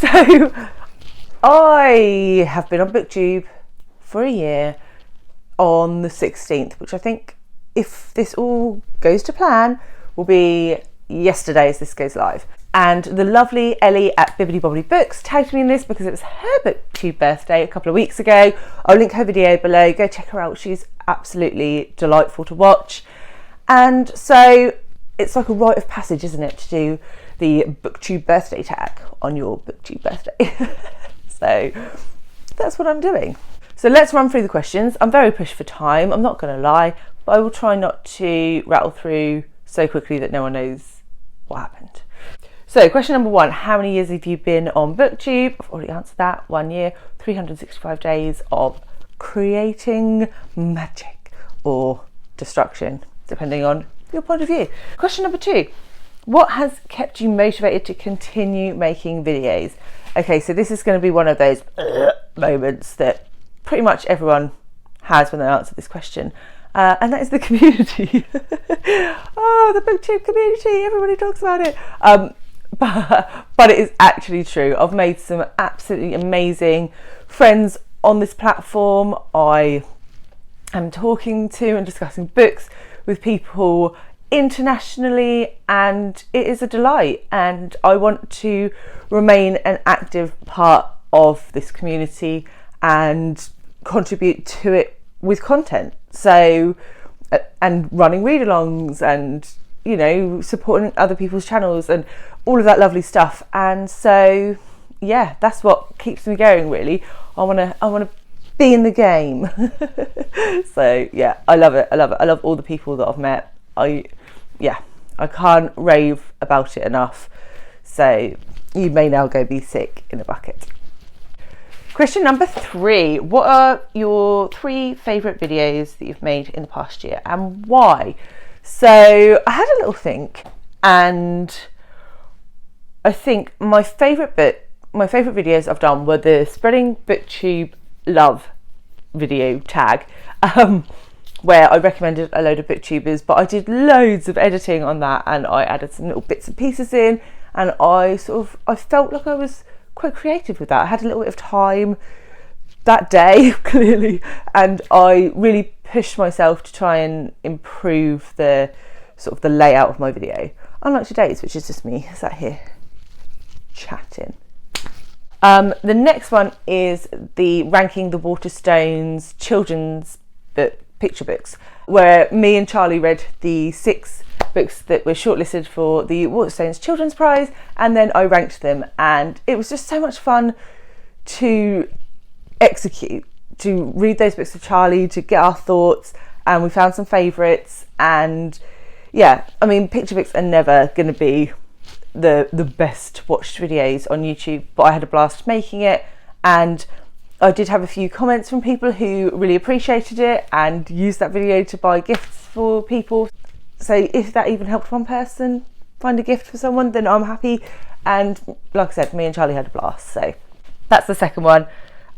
So I have been on BookTube for a year on the 16th, which I think, if this all goes to plan, will be yesterday as this goes live. And the lovely Ellie at Bibbidi Bobbidi Books tagged me in this because it was her BookTube birthday a couple of weeks ago. I'll link her video below. Go check her out. She's absolutely delightful to watch. And so it's like a rite of passage, isn't it, to do the BookTube birthday tag on your BookTube birthday. So that's what I'm doing. So let's run through the questions. I'm very pushed for time, I'm not going to lie, but I will try not to rattle through so quickly that no one knows what happened. So question number 1, how many years have you been on BookTube? I've already answered that. 1 year, 365 days of creating magic or destruction, depending on your point of view. Question number 2, what has kept you motivated to continue making videos? Okay, so this is going to be one of those moments that pretty much everyone has when they answer this question. And that is the community. Oh, the BookTube community, everybody talks about it. But it is actually true. I've made some absolutely amazing friends on this platform. I am talking to and discussing books with people internationally, and it is a delight, and I want to remain an active part of this community and contribute to it with content. So, and running read-alongs and, you know, supporting other people's channels and all of that lovely stuff. And so yeah, that's what keeps me going, really. I want to be in the game. So yeah, I love it. I love all the people that I've met. I can't rave about it enough. So you may now go be sick in a bucket. Question number 3, what are your 3 favourite videos that you've made in the past year and why? So I had a little think, and I think my favourite videos I've done were the Spreading BookTube Love video tag, where I recommended a load of booktubers, but I did loads of editing on that, and I added some little bits and pieces in, and I felt like I was quite creative with that. I had a little bit of time that day, clearly, and I really pushed myself to try and improve the layout of my video. Unlike today's, which is just me sat here chatting. The next one is the Ranking the Waterstones children's book picture books, where me and Charlie read the 6 books that were shortlisted for the Waterstones Children's Prize, and then I ranked them, and it was just so much fun to execute, to read those books with Charlie, to get our thoughts, and we found some favourites. And yeah, I mean, picture books are never going to be the best watched videos on YouTube, but I had a blast making it, and I did have a few comments from people who really appreciated it and used that video to buy gifts for people. So if that even helped one person find a gift for someone, then I'm happy. And like I said, me and Charlie had a blast. So that's the second one.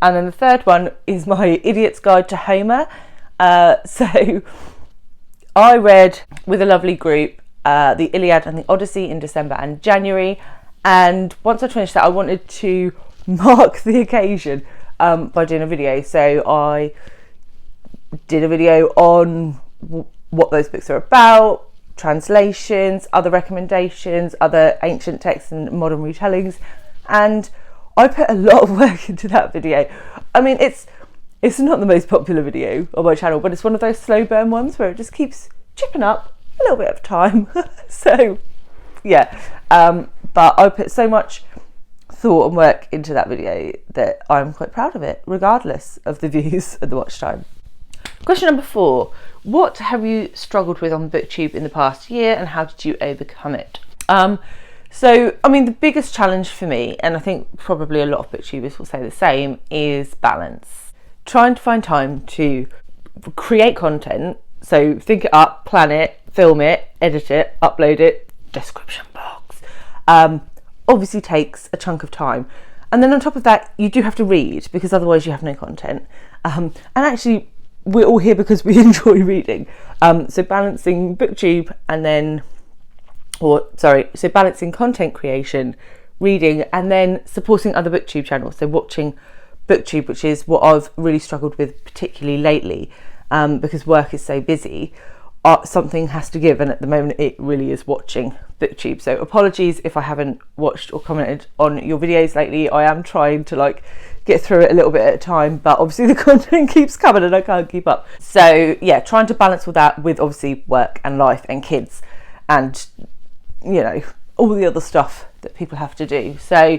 And then the third one is my Idiot's Guide to Homer. So I read with a lovely group the Iliad and the Odyssey in December and January. And once I finished that, I wanted to mark the occasion by doing a video. So I did a video on what those books are about, translations, other recommendations, other ancient texts and modern retellings, and I put a lot of work into that video. I mean, it's not the most popular video on my channel, but it's one of those slow burn ones where it just keeps chipping up a little bit of time. So yeah, but I put so much thought and work into that video that I'm quite proud of it, regardless of the views and the watch time. Question number 4, what have you struggled with on BookTube in the past year, and how did you overcome it? So, I mean, the biggest challenge for me, and I think probably a lot of booktubers will say the same, is balance. Trying to find time to create content, so think it up, plan it, film it, edit it, upload it, description box, obviously takes a chunk of time. And then on top of that, you do have to read, because otherwise you have no content. And actually, we're all here because we enjoy reading. So balancing BookTube and then, so balancing content creation reading and then supporting other BookTube channels. So watching BookTube, which is what I've really struggled with particularly lately, because work is so busy. Something has to give, and at the moment it really is watching BookTube. So apologies if I haven't watched or commented on your videos lately. I am trying to get through it a little bit at a time, but obviously the content keeps coming and I can't keep up. So yeah, trying to balance all that with obviously work and life and kids and, you know, all the other stuff that people have to do. So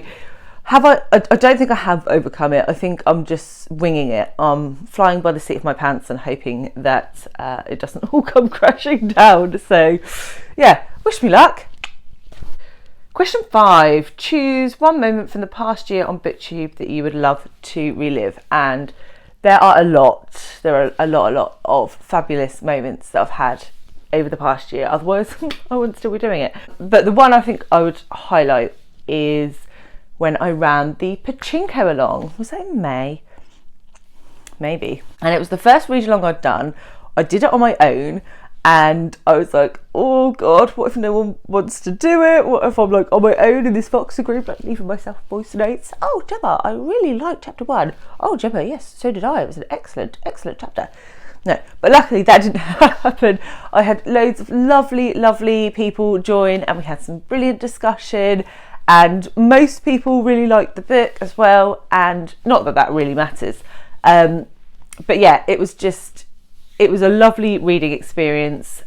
I don't think I have overcome it. I think I'm just winging it. I'm flying by the seat of my pants and hoping that it doesn't all come crashing down. So yeah, wish me luck. Question 5, choose one moment from the past year on BookTube that you would love to relive. And there are a lot. There are a lot of fabulous moments that I've had over the past year. Otherwise, I wouldn't still be doing it. But the one I think I would highlight is when I ran the Pachinko along. Was that in May? Maybe. And it was the first read along I'd done. I did it on my own. And I was like, oh God, what if no one wants to do it? What if I'm on my own in this Voxer group, leaving myself voice notes? Oh, Gemma, I really liked chapter 1. Oh, Gemma, yes, so did I. It was an excellent chapter. No, but luckily that didn't happen. I had loads of lovely people join, and we had some brilliant discussion, and most people really liked the book as well, and not that really matters. But yeah, it was a lovely reading experience,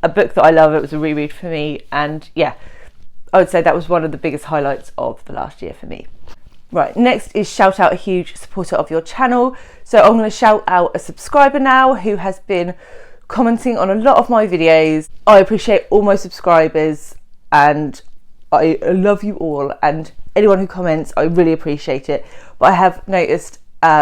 a book that I love. It was a reread for me, and yeah, I would say that was one of the biggest highlights of the last year for me. Right, next is shout out a huge supporter of your channel. So I'm going to shout out a subscriber now who has been commenting on a lot of my videos. I appreciate all my subscribers and I love you all, and anyone who comments, I really appreciate it. But I have noticed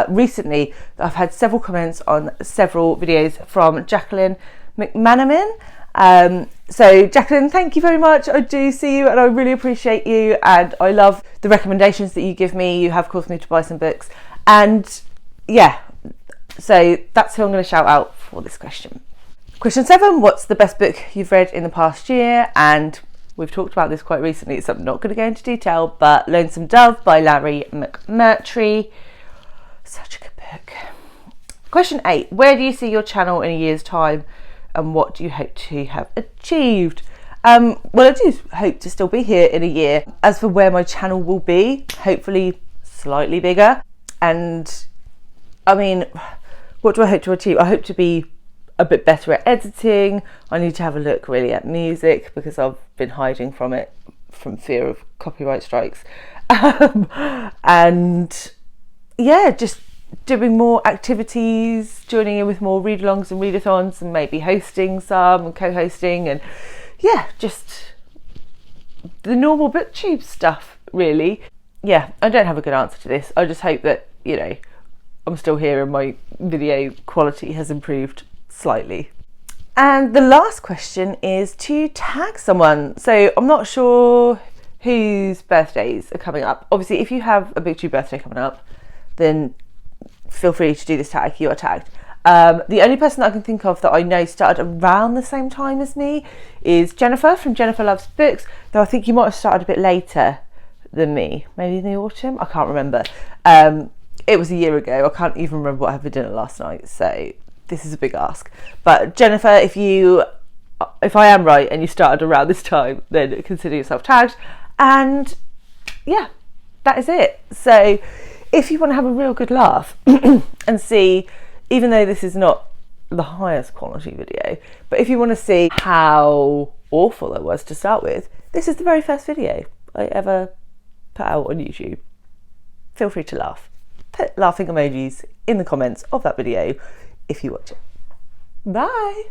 recently that I've had several comments on several videos from Jacqueline McMurtry. So Jacqueline, thank you very much. I do see you and I really appreciate you, and I love the recommendations that you give me. You have caused me to buy some books, and yeah, so that's who I'm going to shout out for this question. Question 7, what's the best book you've read in the past year? And we've talked about this quite recently, so I'm not going to go into detail, but Lonesome Dove by Larry McMurtry. Such a good book. Question 8, where do you see your channel in a year's time, and what do you hope to have achieved? Well, I do hope to still be here in a year. As for where my channel will be, hopefully slightly bigger. And I mean, what do I hope to achieve? I hope to be a bit better at editing. I need to have a look really at music, because I've been hiding from it from fear of copyright strikes. And yeah, just doing more activities, joining in with more read-alongs and readathons, and maybe hosting some and co-hosting, and yeah, just the normal BookTube stuff really. Yeah, I don't have a good answer to this. I just hope that, you know, I'm still here and my video quality has improved slightly. And the last question is to tag someone. So I'm not sure whose birthdays are coming up. Obviously, if you have a BookTube birthday coming up, then feel free to do this tag. You are tagged. The only person that I can think of that I know started around the same time as me is Jennifer from Jennifer Loves Books, though I think you might have started a bit later than me, maybe in the autumn, I can't remember. It was a year ago. I can't even remember what I had for dinner last night, so this is a big ask. But Jennifer, if I am right and you started around this time, then consider yourself tagged. And yeah, that is it. So if you want to have a real good laugh and see, even though this is not the highest quality video, but if you want to see how awful I was to start with, this is the very first video I ever put out on YouTube. Feel free to laugh. Put laughing emojis in the comments of that video if you watch it. Bye!